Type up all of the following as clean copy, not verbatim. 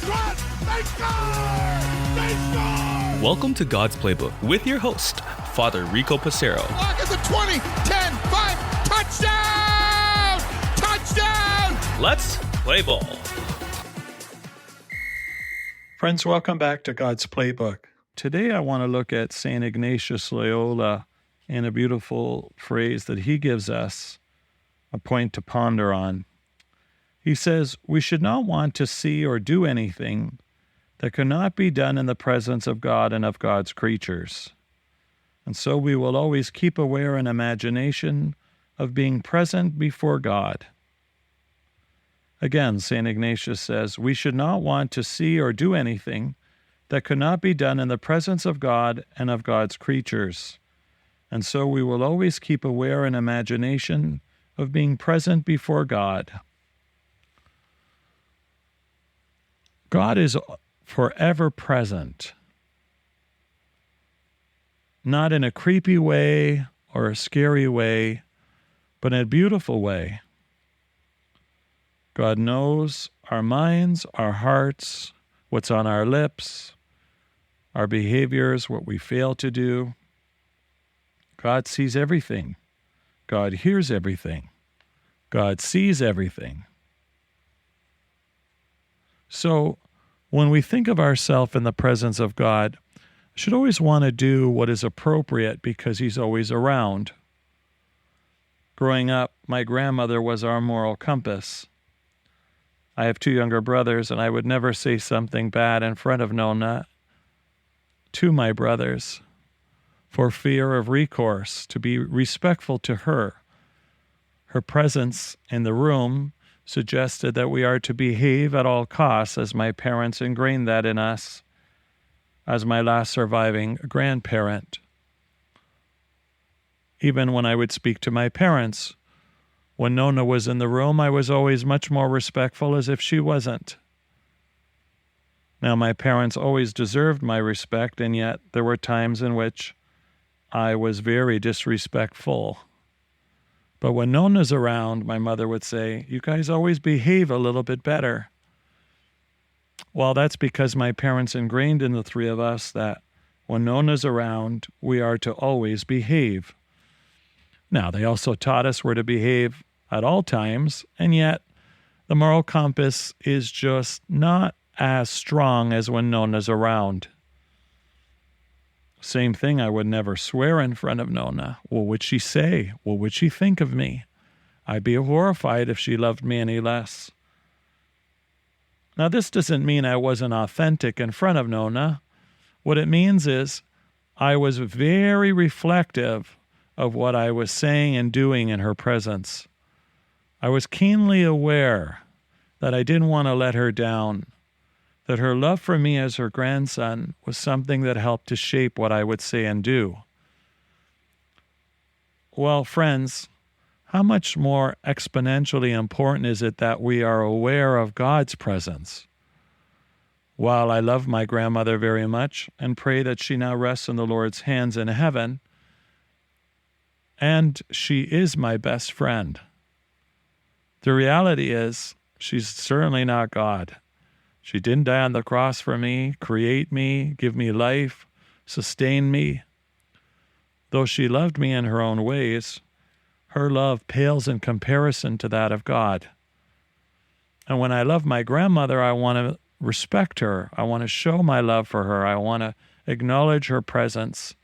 They score! They score! Welcome to God's Playbook with your host, Father Rico Passero. Lock at the 20, 10, 5, touchdown! Touchdown! Let's play ball. Friends, welcome back to God's Playbook. Today I want to look at St. Ignatius Loyola and a beautiful phrase that he gives us, a point to ponder on. He says, we should not want to see or do anything that cannot be done in the presence of God and of God's creatures. And so we will always keep aware an imagination of being present before God. Again, St. Ignatius says, we should not want to see or do anything that could not be done in the presence of God and of God's creatures. And so we will always keep aware an imagination of being present before God. God is forever present, not in a creepy way or a scary way, but in a beautiful way. God knows our minds, our hearts, what's on our lips, our behaviors, what we fail to do. God sees everything. God hears everything. God sees everything. So when we think of ourselves in the presence of God, we should always want to do what is appropriate because He's always around. Growing up, my grandmother was our moral compass. I have 2 younger brothers, and I would never say something bad in front of Nonna to my brothers for fear of recourse, to be respectful to her. Her presence in the room suggested that we are to behave at all costs, as my parents ingrained that in us, as my last surviving grandparent. Even when I would speak to my parents, when Nonna was in the room, I was always much more respectful as if she wasn't. Now, my parents always deserved my respect, and yet there were times in which I was very disrespectful. But when Nonna's around, my mother would say, you guys always behave a little bit better. Well, that's because my parents ingrained in the 3 of us that when Nonna's around, we are to always behave. Now, they also taught us we're to behave at all times, and yet the moral compass is just not as strong as when Nonna's around. Same thing, I would never swear in front of Nonna. What would she say? What would she think of me? I'd be horrified if she loved me any less. Now, this doesn't mean I wasn't authentic in front of Nonna. What it means is I was very reflective of what I was saying and doing in her presence. I was keenly aware that I didn't want to let her down, that her love for me as her grandson was something that helped to shape what I would say and do. Well, friends, how much more exponentially important is it that we are aware of God's presence? While I love my grandmother very much and pray that she now rests in the Lord's hands in heaven, and she is my best friend, the reality is she's certainly not God. She didn't die on the cross for me, create me, give me life, sustain me. Though she loved me in her own ways, her love pales in comparison to that of God. And when I love my grandmother, I want to respect her. I want to show my love for her. I want to acknowledge her presence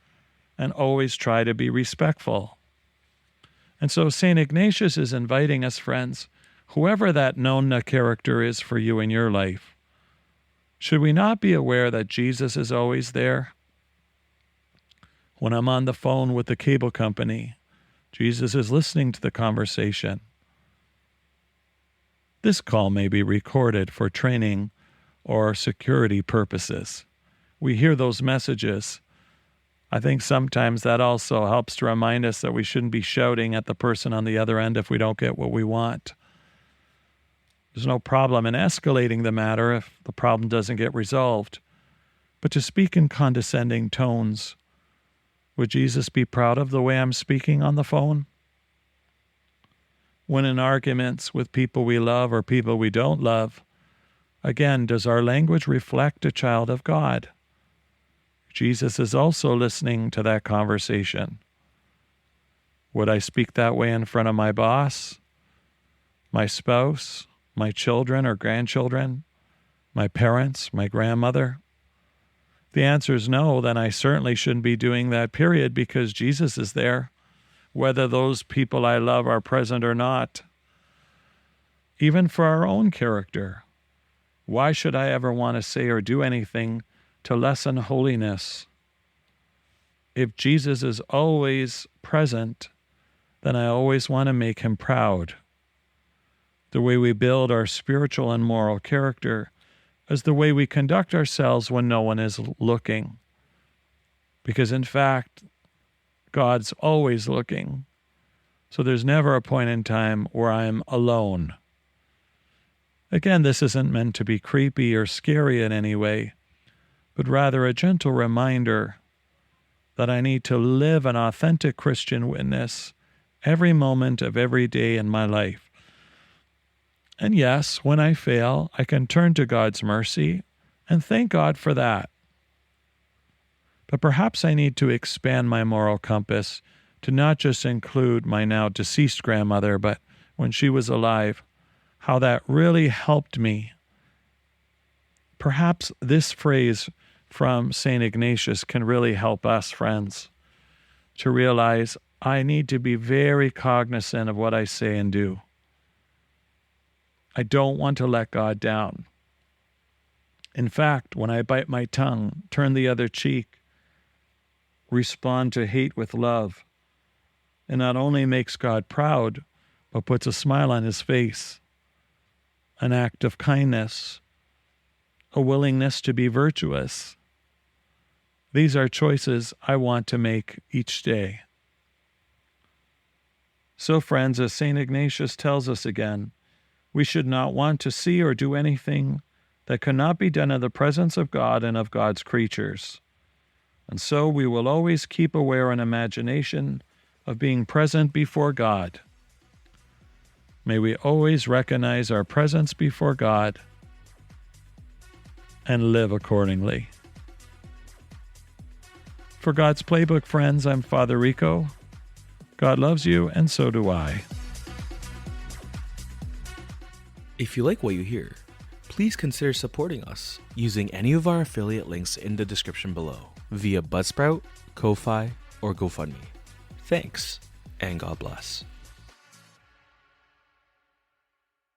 and always try to be respectful. And so St. Ignatius is inviting us, friends, whoever that Nonna character is for you in your life, should we not be aware that Jesus is always there? When I'm on the phone with the cable company, Jesus is listening to the conversation. This call may be recorded for training or security purposes. We hear those messages. I think sometimes that also helps to remind us that we shouldn't be shouting at the person on the other end if we don't get what we want. There's no problem in escalating the matter if the problem doesn't get resolved. But to speak in condescending tones, would Jesus be proud of the way I'm speaking on the phone? When in arguments with people we love or people we don't love, Again, does our language reflect a child of God? Jesus is also listening to that conversation. Would I speak that way in front of my boss, my spouse, my children or grandchildren, my parents, my grandmother? If the answer is no, then I certainly shouldn't be doing that, period, because Jesus is there, whether those people I love are present or not. Even for our own character, why should I ever want to say or do anything to lessen holiness? If Jesus is always present, then I always want to make him proud. The way we build our spiritual and moral character is the way we conduct ourselves when no one is looking. Because in fact, God's always looking. So there's never a point in time where I'm alone. Again, this isn't meant to be creepy or scary in any way, but rather a gentle reminder that I need to live an authentic Christian witness every moment of every day in my life. And yes, when I fail, I can turn to God's mercy and thank God for that. But perhaps I need to expand my moral compass to not just include my now deceased grandmother, but when she was alive, how that really helped me. Perhaps this phrase from St. Ignatius can really help us, friends, to realize I need to be very cognizant of what I say and do. I don't want to let God down. In fact, when I bite my tongue, turn the other cheek, respond to hate with love, it not only makes God proud, but puts a smile on his face, an act of kindness, a willingness to be virtuous. These are choices I want to make each day. So, friends, as St. Ignatius tells us again, we should not want to see or do anything that cannot be done in the presence of God and of God's creatures. And so we will always keep aware an imagination of being present before God. May we always recognize our presence before God and live accordingly. For God's Playbook, friends, I'm Father Rico. God loves you, and so do I. If you like what you hear, please consider supporting us using any of our affiliate links in the description below via Buzzsprout, Ko-Fi, or GoFundMe. Thanks, and God bless.